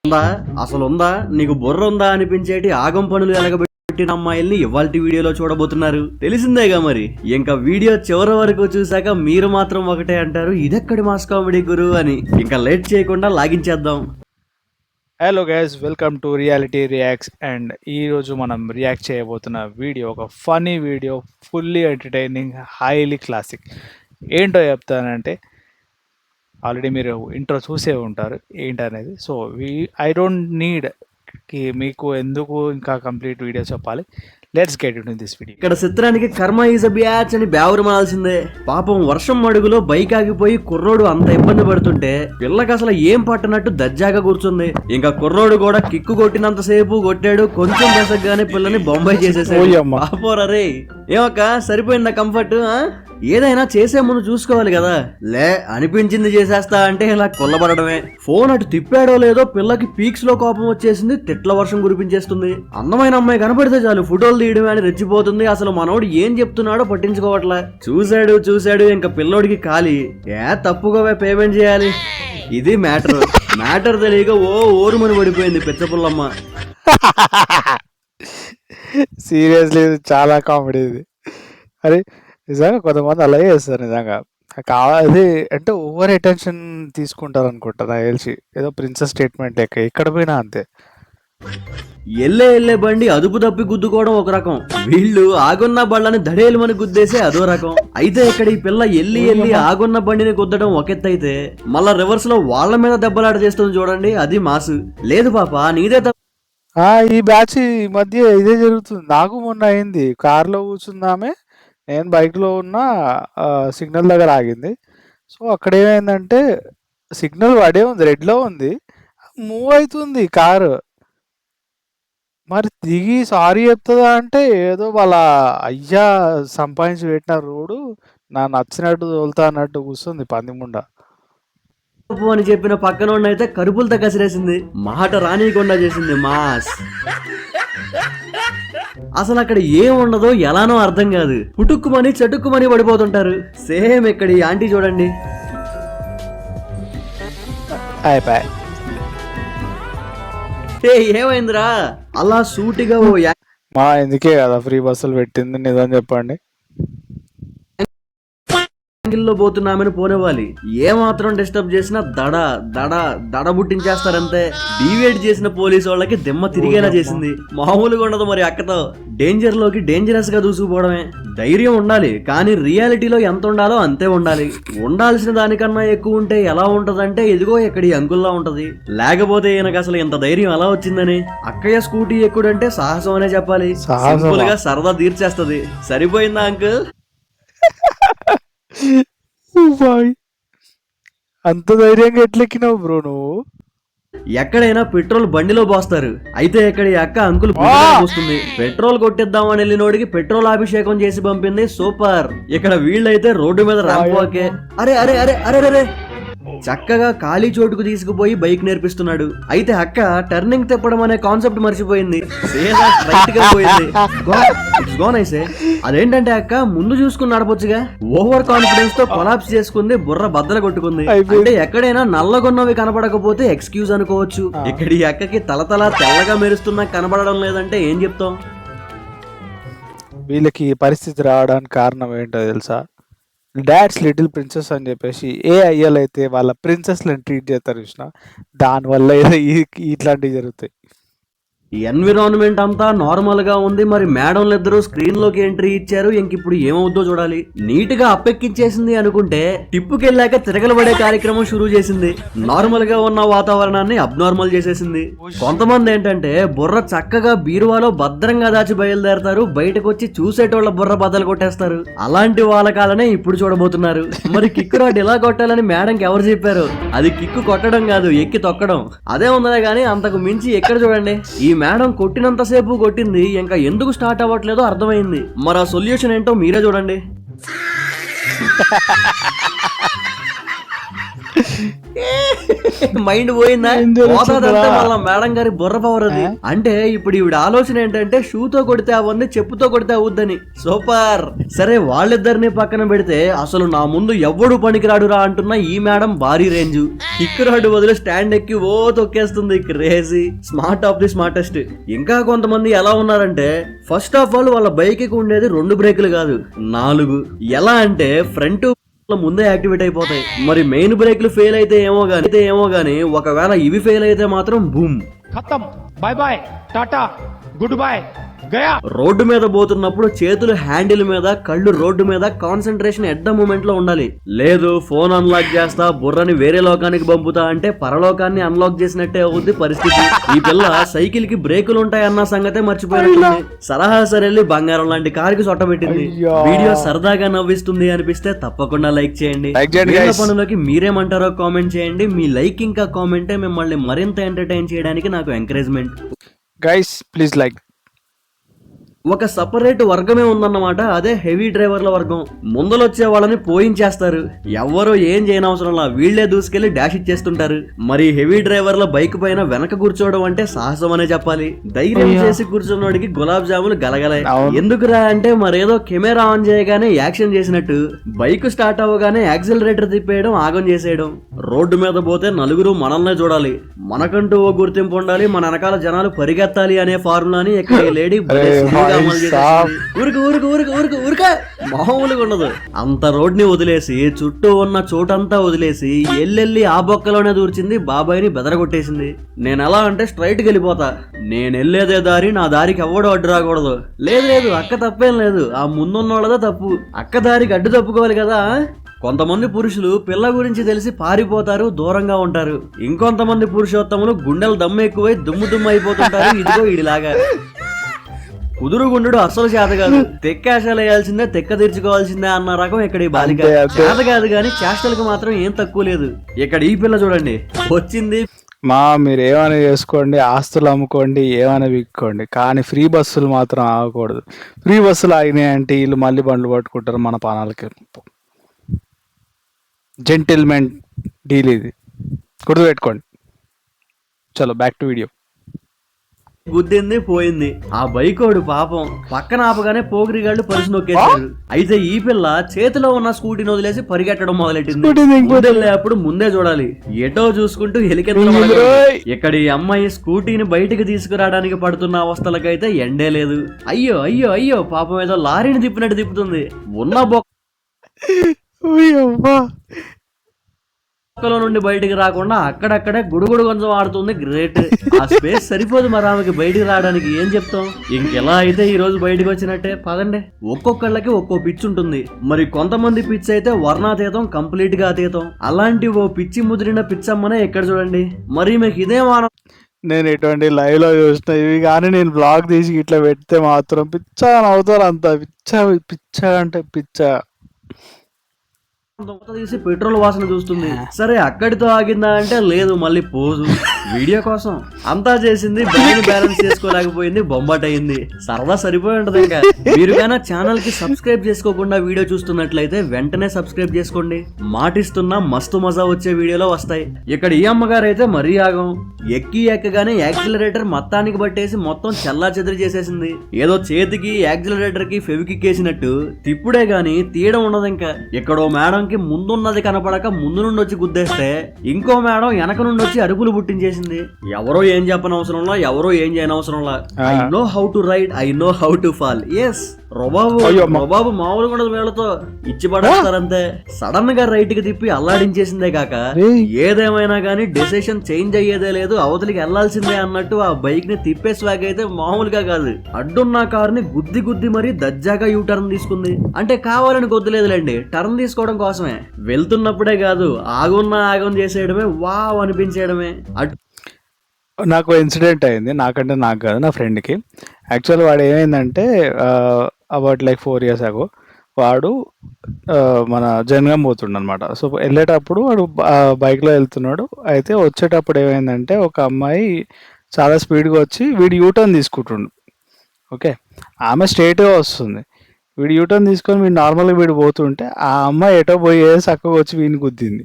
ఉందా అసలు ఉందా నీకు బుర్ర ఉందా అనిపించేటి ఆగం పనులు ఎలగబెట్టిన అమ్మాయిల్ని ఇవాల్టి వీడియోలో చూడబోతున్నారు. తెలిసిందేగా మరి. ఇంకా వీడియో చివరి వరకు చూసాక మీరు మాత్రం ఒకటే అంటారు, ఇదెక్కడి మాస్ కామెడీ గురు అని. ఇంకా లేట్ చేయకుండా లాగించేద్దాం. Hello guys, welcome to Reality Reacts. And ఈరోజు మనం రియాక్ట్ చేయబోతున్న వీడియో ఒక funny video, fully entertaining, highly classic. ఏంటో చెప్తానంటే ఆల్రెడీ మీరు ఇంట్రో చూసే ఉంటారు ఏంటనేది. సో ఐ డోంట్ నీడ్ మీకు ఎందుకు ఇంకా కంప్లీట్ వీడియో చెప్పాలి. Let's get in this video. ఇక్కడ చిత్రానికి కర్మ ఈజ్ అ బ్యాచ్ అని బేవరు మాల్సిందే. పాపం వర్షం మడుగులో బైక్ ఆగిపోయి కుర్రోడు అంత ఇబ్బంది పడుతుంటే పిల్లకి అసలు ఏం పట్టనట్టు దజ్జాగా కూర్చుంది. ఇంకా కుర్రోడు కూడా కిక్కు కొట్టినంత సేపు కొట్టాడు, కొంచెం దశగానే పిల్లని బొంబాయి చేసేసాడు. పాపోరే ఏమక్క సరిపోయిందా కంఫర్ట్? ఏదైనా చేసే ముందు చూసుకోవాలి కదా. లే అనిపించింది చేసేస్తా అంటే ఇలా కొల్లబడమే. ఫోన్ అటు తిప్పాడో లేదో పిల్లకి పీక్స్ లో కోపం వచ్చేసింది, తిట్ల వర్షం కురిపించేస్తుంది. అందమైన అమ్మాయి కనపడితే చాలు ఫోటోలు తీయడమే అని రెచ్చిపోతుంది. అసలు మనోడు ఏం చెప్తున్నాడో పట్టించుకోవట్లే. చూశాడు ఇంకా పిల్లోడికి ఖాళీ. తప్పుగా పేమెంట్ చేయాలి. ఇది మ్యాటర్ తెలియక ఓరుమని పడిపోయింది పిచ్చపుల్లమ్మ. సీరియస్లీ చాలా కామెడీ ఇది. అరే నిజంగా కొంతమంది అలాగే చేస్తారు. నిజంగా కావాలి అంటే ఓవర్ అటెన్షన్ తీసుకుంటారు అనుకుంటా నాకు తెలిసి. ఏదో ప్రిన్సెస్ స్టేట్మెంట్ లెక్క ఎక్కడ పోయినా అంతే. ఎల్లే బండి అదుపు తప్పి గుద్దుకోవడం ఒక రకం, వీళ్ళు ఆగున్న బళ్ళని దడేలుమని గుద్దేసే అదో రకం. అయితే ఇక్కడ ఈ పిల్ల ఎల్లి ఆగున్న బండిని గుద్దడం ఒకెత్తైతే మళ్ళా రివర్స్ లో వాళ్ళ మీద దెబ్బలాట చేస్తుంది చూడండి, అది మాసు. లేదు పాప నీదే ఈ బ్యాచ్ ఈ మధ్య ఇదే జరుగుతుంది. నాకు మొన్న అయింది. కార్లో కూర్చుందామే, నేను బైక్లో ఉన్న సిగ్నల్ దగ్గర ఆగింది. సో అక్కడ ఏమైందంటే సిగ్నల్ పడే ఉంది, రెడ్లో ఉంది, మూవ్ అవుతుంది కారు. మరి దిగి సారీ చెప్తుందా అంటే ఏదో వాళ్ళ అయ్యా సంపాదించి పెట్టిన రోడ్డు నా నచ్చినట్టు తోలుతా అన్నట్టు కూర్చుంది పందిముండ అని చెప్పిన పక్కన అయితే కరుపులతో కసిరేసింది, మాట రానీయకుండా చేసింది మాస్. అసలు అక్కడ ఏం ఉండదో ఎలానో అర్థం కాదు, పుట్టుక్కుమని చటుక్కుమని పడిపోతుంటారు. సేమ్ ఇక్కడ ఈ ఆంటీ చూడండి. ఏమైందిరా అలా సూటిగా మా ఎందుకే కదా ఫ్రీ బస్సులు పెట్టింది, నిజం చెప్పండి. లో పోతున్నామని పోనివ్వాలి, ఏ మాత్రం డిస్టర్బ్ చేసినా దడ బుట్టించేస్తారంతే. డీవేట్ చేసిన పోలీసు వాళ్ళకి దిమ్మ తిరిగేలా చేసింది. మామూలుగా ఉండదు మరి అక్కతో. డేంజర్ లోకి డేంజరస్ గా దూసుకుపోవడమే. ధైర్యం ఉండాలి, కానీ రియాలిటీలో ఎంత ఉండాలో అంతే ఉండాలి. ఉండాల్సిన దానికన్నా ఎక్కువ ఉంటే ఎలా ఉంటదంటే ఇదిగో ఇక్కడ ఈ అంకుల్లా ఉంటది. లేకపోతే ఈయనకు అసలు ఇంత ధైర్యం ఎలా వచ్చిందని. అక్కయ్య స్కూటీ ఎక్కుడంటే సాహసం అనే చెప్పాలి. సింపుల్ గా సరదా తీర్చేస్తది. సరిపోయిందా అంకుల్? అంత ధైర్యంగా ఎట్లెక్కినావు బ్రో నువ్వు? ఎక్కడైనా పెట్రోల్ బండిలో పోస్తారు, అయితే ఇక్కడ ఈ అక్క అంకుల్ పోస్తుంది. పెట్రోల్ కొట్టిద్దామని వెళ్ళినోడికి పెట్రోల్ అభిషేకం చేసి పంపింది. సూపర్. ఇక్కడ వీళ్ళైతే రోడ్డు మీద రాకపోకే అరే అరే అరే అరే అరే చక్కగా ఖాళీ చోటుకు తీసుకుపోయి బైక్ నేర్పిస్తున్నాడు. అయితే అక్క టర్నింగ్ తిప్పడం అనే కాన్సెప్ట్ మర్చిపోయింది. అదేంటంటే అక్క ముందు చూసుకుని నడపొచ్చుగా. ఓవర్ కాన్ఫిడెన్స్ తో కొలాప్స్ చేసుకుంది, బుర్ర బద్దలు కొట్టుకుంది. అంటే ఎక్కడైనా నల్లగొన్నవి కనపడకపోతే ఎక్స్క్యూజ్ అనుకోవచ్చు. ఇక్కడ ఈ అక్కకి తలతల తెల్లగా మెరుస్తున్నా కనబడడం లేదంటే ఏం చెప్తాం? వీళ్ళకి పరిస్థితి రావడానికి కారణం ఏంటో తెలుసా? డాడ్స్ లిటిల్ ప్రిన్సెస్ అని చెప్పేసి ఏ అయ్యలు అయితే వాళ్ళ ప్రిన్సెస్లను ట్రీట్ చేస్తారు చూసిన, దానివల్ల ఏదో ఇట్లాంటివి జరుగుతాయి. ఎన్విరాన్మెంట్ అంతా నార్మల్ గా ఉంది, మరి మేడంలు ఇద్దరు స్క్రీన్ లోకి ఎంట్రీ ఇచ్చారు. ఇంకిప్పుడు ఏమవుద్దో చూడాలి. నీట్ గా అప్పెక్కించేసింది అనుకుంటే టిప్పుకెళ్ళాక తిరగలబడే కార్యక్రమం షురూ చేసింది. నార్మల్ గా ఉన్న వాతావరణాన్ని అబ్నార్మల్ చేసేసింది. కొంతమంది ఏంటంటే బుర్ర చక్కగా బీరువాలో భద్రంగా దాచి బయలుదేరతారు, బయటకు వచ్చి చూసేటోళ్ల బుర్ర బద్దలు కొట్టేస్తారు. అలాంటి వాళ్ళ కాలనే ఇప్పుడు చూడబోతున్నారు. మరి కిక్కు రాడ్ ఎలా కొట్టాలని మేడంకి ఎవరు చెప్పారు? అది కిక్కు కొట్టడం కాదు, ఎక్కి తొక్కడం. అదే ఉందనే గానీ అంతకు మించి ఎక్కడ చూడండి. ఈ మేడం కొట్టినంతసేపు కొట్టింది, ఇంకా ఎందుకు స్టార్ట్ అవ్వట్లేదో అర్థమైంది. మరి ఆ సొల్యూషన్ ఏంటో మీరే చూడండి. మైండ్ పోయిందా? ఏం జరుగుతుందిరా? పోతాదంటే మళ్ళా మేడం గారి బుర్ర పవర్ అది. అంటే ఇప్పుడు ఈవిడ ఆలోచన ఏంటంటే షూతో కొడితే అవ్వంది, చెప్పుతో కొడితే అవుద్దని. సూపర్. సరే వాళ్ళిద్దరిని పక్కన పెడితే అసలు నా ముందు ఎవ్వడు పనికిరాడురా అంటున్నా ఈ మేడం భారీ రేంజ్. కిక్ రాడు బదులు స్టాండ్ ఎక్కి ఓ తొక్కేస్తుంది. Crazy. Smart of the smartest. ఇంకా కొంతమంది ఎలా ఉన్నారంటే ఫస్ట్ ఆఫ్ ఆల్ వాళ్ళ బైక్ కి ఉండేది 2 బ్రేకులు కాదు 4. ఎలా అంటే ఫ్రంట్ ముందే యాక్టివేట్ అయిపోతాయి. మరి మెయిన్ బ్రేక్లు ఫెయిల్ అయితే ఏమో గానీ ఒకవేళ ఇవి ఫెయిల్ అయితే మాత్రం బూమ్ खत्म bye bye tata goodbye गया. రోడ్డు మీద పోతున్నప్పుడు చేతులు హ్యాండిల్ మీద, కళ్ళు రోడ్డు మీద, కాన్సన్ట్రేషన్ ఎట్ ద మూమెంట్ లో ఉండాలి. లేదు ఫోన్ అన్లాక్ చేస్తా, బుర్రని వేరే లోకానికి పంపుతా అంటే పరలోకాన్ని అన్లాక్ చేసినట్టే అవుద్ది పరిస్థితి. ఈ పిల్ల సైకిల్ కి బ్రేకులు ఉంటాయన్న సంగతే మర్చిపోయినట్టుంది. సలహా సరెళ్ళి బంగారం లాంటి కారుకి సొట్టబెట్టింది. అయ్యో. వీడియో సరదాగా నవ్విస్తుంది అనిపిస్తే తప్పకుండా లైక్ చేయండి. Like చేయండి, వీళ్ళ guys. పనులకి మీరేమంటారో కామెంట్ చేయండి. మీ లైక్ ఇంకా కామెంటే మిమ్మల్ని మరింత ఎంటర్టైన్ చేయడానికి నాకు ఎంకరేజ్మెంట్. Guys please like. ఒక సపరేట్ వర్గమే ఉందన్నమాట. అదే హెవీ డ్రైవర్ల వర్గం. ముందలొచ్చే వాళ్ళని పోయించేస్తారు. ఎవ్వరూ ఏం చేయనవసరంలా వీళ్లే దూసుకెళ్లి డాష్ ఇచ్చేస్తుంటారు. మరి హెవీ డ్రైవర్ల బైక్ పైన వెనక కూర్చోవడం అంటే సాహసం అనే చెప్పాలి. ధైర్యం చేసి కూర్చున్నోడికి గులాబ్ జాములు గలగలే. ఎందుకురా అంటే మరేదో కెమెరా ఆన్ చేయగానే యాక్షన్ చేసినట్టు బైక్ స్టార్ట్ అవ్వగానే యాక్సిలరేటర్ తిప్పేయడం, ఆగం చేసేయడం. రోడ్డు మీద పోతే నలుగురు మనల్నే చూడాలి, మనకంటూ ఓ గుర్తింపు ఉండాలి, మన వెనకాల జనాలు పరిగెత్తాలి అనే ఫార్ములాని ఇక్కడ ఈ లేడీ మామూలుగా ఉండదు. అంత రోడ్ని వదిలేసి చుట్టూ ఉన్న చోటంతా వదిలేసి ఎల్లెల్లి ఆ బొక్కలోనే దూర్చింది. బాబాయిని బెదరగొట్టేసింది. నేను ఎలా అంటే స్ట్రైట్ కి వెళ్ళిపోతా, నేను వెళ్ళేదే దారి, నా దారికి ఎవ్వడో అడ్డు రాకూడదు. లేదు అక్క తప్పేం లేదు, ఆ ముందున్నోళ్ళదే తప్పు. అక్క దారికి అడ్డు తప్పుకోవాలి కదా. కొంతమంది పురుషులు పిల్ల గురించి తెలిసి పారిపోతారు, దూరంగా ఉంటారు. ఇంకొంతమంది పురుషోత్తములు గుండెలు దమ్ము ఎక్కువై దుమ్ము అయిపోతుంటారు. ఇదిగో ఇడిలాగా కుదురుగుండు అస్సలు చేత కాదు. తెక్కాశాలు వేయాల్సిందే, తెక్క తీర్చుకోవాల్సిందే అన్న రకం ఇక్కడ ఈ బాలిక. చేత కాదు గాని చేష్టలకు మాత్రం ఏం తక్కువ లేదు. ఇక్కడ ఈ పిల్ల చూడండి వచ్చింది. మీరు ఏమైనా చేసుకోండి, ఆస్తులు అమ్ముకోండి, ఏమైనా విక్కోండి, కానీ ఫ్రీ బస్సులు మాత్రం ఆగకూడదు. ఫ్రీ బస్సులు ఆగినాయి అంటే వీళ్ళు మళ్ళీ బండ్లు పట్టుకుంటారు మన పానాలకి. జెంటిల్మెన్ డీల్ ఇది, గుర్తుపెట్టుకోండి. చలో బ్యాక్ టు వీడియో. గుద్దింది పోయింది. ఆ బైకోడు పాపం పక్కన ఆపగానే పోగిరిగాళ్ళు పరుసు నొక్కేశారు. అయితే ఈ పిల్ల చేతిలో ఉన్న స్కూటీని వదిలేసి పరిగెట్టడం మొదలెట్టింది. అప్పుడు ముందే చూడాలి, ఎటో చూసుకుంటూ హెలికెత్తడం. ఇక్కడ ఈ అమ్మాయి స్కూటీని బయటికి తీసుకురావడానికి పడుతున్న అవస్థలకైతే ఎండే లేదు. అయ్యో అయ్యో అయ్యో పాపం ఏదో లారీని తిప్పినట్టు తిప్పుతుంది. ఉన్న బొక్కలో నుండి బయటికి రాకుండా అక్కడక్కడే గుడుగుడు కొంచెం ఆడుతుంది. గ్రేట్. ఆ స్పేస్ సరిపోదు మరి ఆమెకి బయటికి రావడానికి. ఏం చెప్తాం, ఇంకెలా అయితే ఈ రోజు బయటకు వచ్చినట్టే. పదండి. ఒక్కొక్కళ్ళకి ఒక్కో పిచ్ ఉంటుంది. మరి కొంతమంది పిచ్ అయితే వర్ణాతీతం, కంప్లీట్ గా అతీతం. అలాంటి ఓ పిచ్చి ముదిరిన పిచ్చమ్మనే ఇక్కడ చూడండి. మరి మీకు ఇదే మానం. నేను ఎటువంటి లైవ్ లో చూసిన ఇవి కానీ నేను బ్లాగ్ తీసి ఇట్లా పెడితే మాత్రం పిచ్చ అవుతారు. అంత పిచ్చ అంటే పిచ్చ. తీసి పెట్రోల్ వాసన చూస్తుంది. సరే అక్కడితో ఆగిందా అంటే లేదు, మళ్ళీ పోజు వీడియో కోసం అంతా చేసింది. బ్రెయిన్ బ్యాలెన్స్ చేసుకోలేకపోయింది, బొమ్మటయింది. సరదా సరిపోయి ఉంటది. ఇంకా మీరు కానీ ఛానల్ కి సబ్స్క్రైబ్ చేసుకోకుండా వీడియో చూస్తున్నట్లయితే వెంటనే సబ్స్క్రైబ్ చేసుకోండి. మాటిస్తున్నా మస్తు మజా వచ్చే వీడియోలో వస్తాయి. ఇక్కడ ఈ అమ్మగారు అయితే మరీ ఆగం. ఎక్కగానే యాక్సిలరేటర్ మొత్తానికి పట్టేసి మొత్తం చల్లా చెదిరి చేసేసింది. ఏదో చేతికి యాక్సిలరేటర్ కి ఫెవికిక్ వేసినట్టు తిప్పుడే గాని తీయడం ఉండదు. ఇంకా ఎక్కడో మేడం కి ముందున్నది కనపడక ముందు నుండి వచ్చి గుద్దేస్తే ఇంకో మేడం వెనక నుండి వచ్చి అరుపులు పుట్టించేసింది. ఎవరో ఏం చెప్పనవసరంలా, ఎవరో ఏం చేయనవసరంలా. I know how to ride, I know how to fall. ఎస్ రొబాబు మామూలుగా ఉండదు. వీళ్ళతో ఇచ్చి పడేస్తారంతే. సడన్ గా రైట్ కి తిప్పి అల్లాడించేసిందే కాక ఏదేమైనా గానీ డెసిషన్ చేంజ్ అయ్యేదే లేదు, అవతలికి వెళ్లాల్సిందే అన్నట్టు ఆ బైక్ ని తిప్పే స్వాగ్ అయితే మామూలుగా కాదు. అడ్డున్న కార్ ని గుద్ది మరీ దజ్జాగా యూ టర్న్ తీసుకుంది. అంటే కావాలని గుద్దలేదులేండి, టర్న్ తీసుకోవడం కోసమే. వెళ్తున్నప్పుడే కాదు, ఆగం చేసేయడమే, వావ్ అనిపించేయడమే. నాకు ఇన్సిడెంట్ అయింది. నాకంటే నాకు కాదు, నా ఫ్రెండ్కి. యాక్చువల్ వాడు ఏమైందంటే అబౌట్ లైక్ 4 years ago వాడు మన జనగాం పోతుండ అనమాట. సో వెళ్ళేటప్పుడు వాడు బైక్లో వెళ్తున్నాడు. అయితే వచ్చేటప్పుడు ఏమైందంటే ఒక అమ్మాయి చాలా స్పీడ్గా వచ్చి వీడు యూటర్న్ తీసుకుంటుండు. ఓకే, ఆమె స్ట్రైట్గా వస్తుంది, వీడు యూటర్న్ తీసుకొని వీడు నార్మల్గా వీడు పోతుంటే ఆ అమ్మాయి ఎటో పోయి చక్కగా వచ్చి వీడిని గుద్దింది.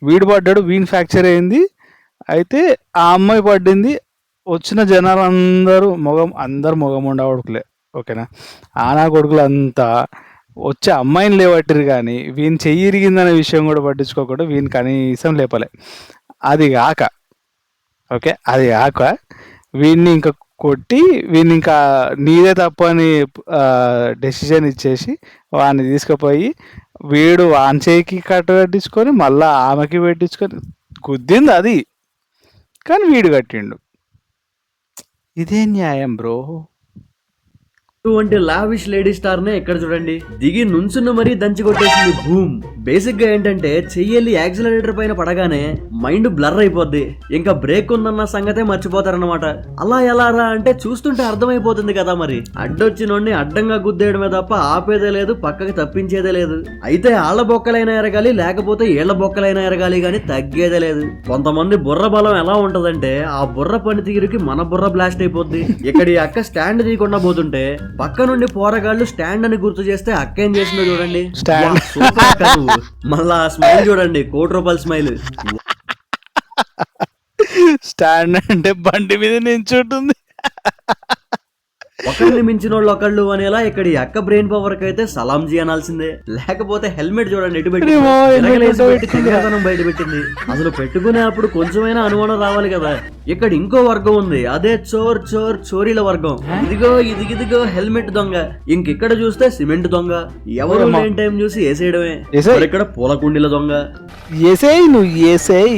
వీడు పడ్డాడు, వీన్ ఫ్రాక్చర్ అయింది. అయితే ఆ అమ్మాయి పడింది. వచ్చిన జనాలు అందరూ మొగం ఉండవడుకులే, ఓకేనా. ఆనా కొడుకులు అంతా వచ్చే అమ్మాయిని లేవట్టిరు, కానీ వీని చెయ్యి ఇరిగిందనే విషయం కూడా పట్టించుకోకుండా వీని కనీసం లేపలే. అది కాక అది కాక వీడిని ఇంకా కొట్టి వీడిని ఇంకా నీదే తప్పు అని డెసిషన్ ఇచ్చేసి వాడిని తీసుకుపోయి వీడు వాని చేయికి కట్ట కట్టించుకొని మళ్ళీ ఆమెకి పెట్టించుకొని గుద్దింది అది, కానీ వీడు కట్టిండు. ఇదే న్యాయం బ్రో. అటువంటి లావిష్ లేడీ స్టార్ నే ఇక్కడ చూడండి, దిగి నుంచున్న మరీ దంచి కొట్టేసింది భూమ్. బేసిక్ గా ఏంటంటే చెయ్యి యాక్సిలరేటర్ పైన పడగానే మైండ్ బ్లర్ అయిపోద్ది, ఇంకా బ్రేక్ ఉందన్న సంగతే మర్చిపోతారన్నమాట. అలా ఎలా రా అంటే చూస్తుంటే అర్థమైపోతుంది కదా, మరి అడ్డొచ్చినోడిని అడ్డంగా గుద్దేయడమే తప్ప ఆపేదే లేదు, పక్కకి తప్పించేదే లేదు. అయితే ఆళ్ల బొక్కలైనా ఎరగాలి, లేకపోతే ఏళ్ల బొక్కలైనా ఎరగాలి, గాని తగ్గేదే లేదు. కొంతమంది బుర్ర బలం ఎలా ఉంటదంటే ఆ బుర్ర పనితీరుకి మన బుర్ర బ్లాస్ట్ అయిపోద్ది. ఇక్కడ ఈ అక్క స్టాండ్ తీయకుండా పోతుంటే పక్క నుండి పోరగాళ్ళు స్టాండ్ అని గుర్తు చేస్తే అక్క ఏం చేసిందో చూడండి. స్టాండ్. వా, సూపర్ అక్క నువ్వు. మళ్ళా ఆ స్మైల్ చూడండి, ₹1,00,00,000 స్మైల్. స్టాండ్ అంటే బండి మీద నించుంటుంది. ఒకరిని మించిన వాళ్ళు ఒకళ్ళు అనేలా ఇక్కడ ఈ అక్క బ్రెయిన్ పవర్ కి అయితే సలాం జీ అనాల్సిందే. లేకపోతే హెల్మెట్ చూడండి ఎటు పెట్టి ఏమో, తిరగలేసి helmet పెట్టి తిరగతనం బయట పెట్టింది. అసలు పెట్టుకునే అప్పుడు కొంచెమైనా అనుమానం రావాలి కదా. ఇక్కడ ఇంకో వర్గం ఉంది, అదే చోరీల వర్గం. ఇదిగో హెల్మెట్ దొంగ. ఇంకిక్కడ చూస్తే సిమెంట్ దొంగ. ఎవరు లేని టైం చూసి వేసేయడమే. ఏసేయ్. ఇక్కడ పూల కుండీల దొంగ. ఏసేయ్ నువ్వు ఏసేయ్.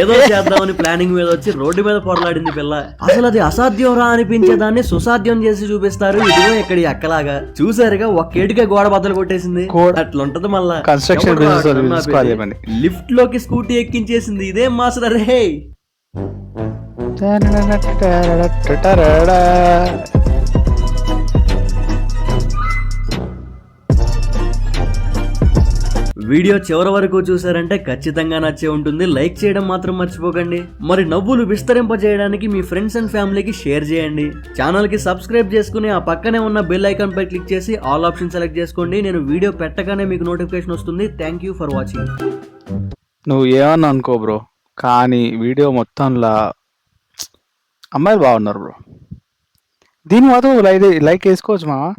ఏదో చేద్దామని ప్లానింగ్ మీద వచ్చి రోడ్డు మీద పొరలాడింది పిల్ల. అసలు అది అసాధ్యం రా అనిపించేదాన్ని సుసాధ్యం చేసి చూపిస్తారు. ఇదిగో ఇక్కడ ఈ అక్కలాగా చూసారుగా, ఒక్కేటికే గోడ బద్దలు కొట్టేసింది. అట్లుంటది మళ్ళా. కన్స్ట్రక్షన్ ఎవడ్రా బిజినెస్ అక్కడ చూసుకోవాలి ఆపేది? ఏమని. లిఫ్ట్ లోకి స్కూటీ ఎక్కించేసింది. ఇదేం మాసరా రే. వీడియో చివరి వరకు చూసారంటే ఖచ్చితంగా నచ్చే ఉంటుంది. లైక్ చేయడం మాత్రం మర్చిపోకండి. మరి నవ్వులు విస్తరింపజేయడానికి మీ ఫ్రెండ్స్ అండ్ ఫ్యామిలీకి షేర్ చేయండి. ఛానల్ కి సబ్స్క్రైబ్ చేసుకుని ఆ పక్కనే ఉన్న బెల్ ఐకాన్ పై క్లిక్ చేసి ఆల్ ఆప్షన్ సెలెక్ట్ చేసుకోండి. నేను వీడియో పెట్టగానే మీకు నోటిఫికేషన్ వస్తుంది. Thank you for watching. నువ్వు ఏమన్నా అనుకో బ్రో, కానీ వీడియో మొత్తంలో అమ్మాయిలు బాగున్నారు బ్రో. దీని మాత్రం లైక్ వేసుకోవచ్చు మావా.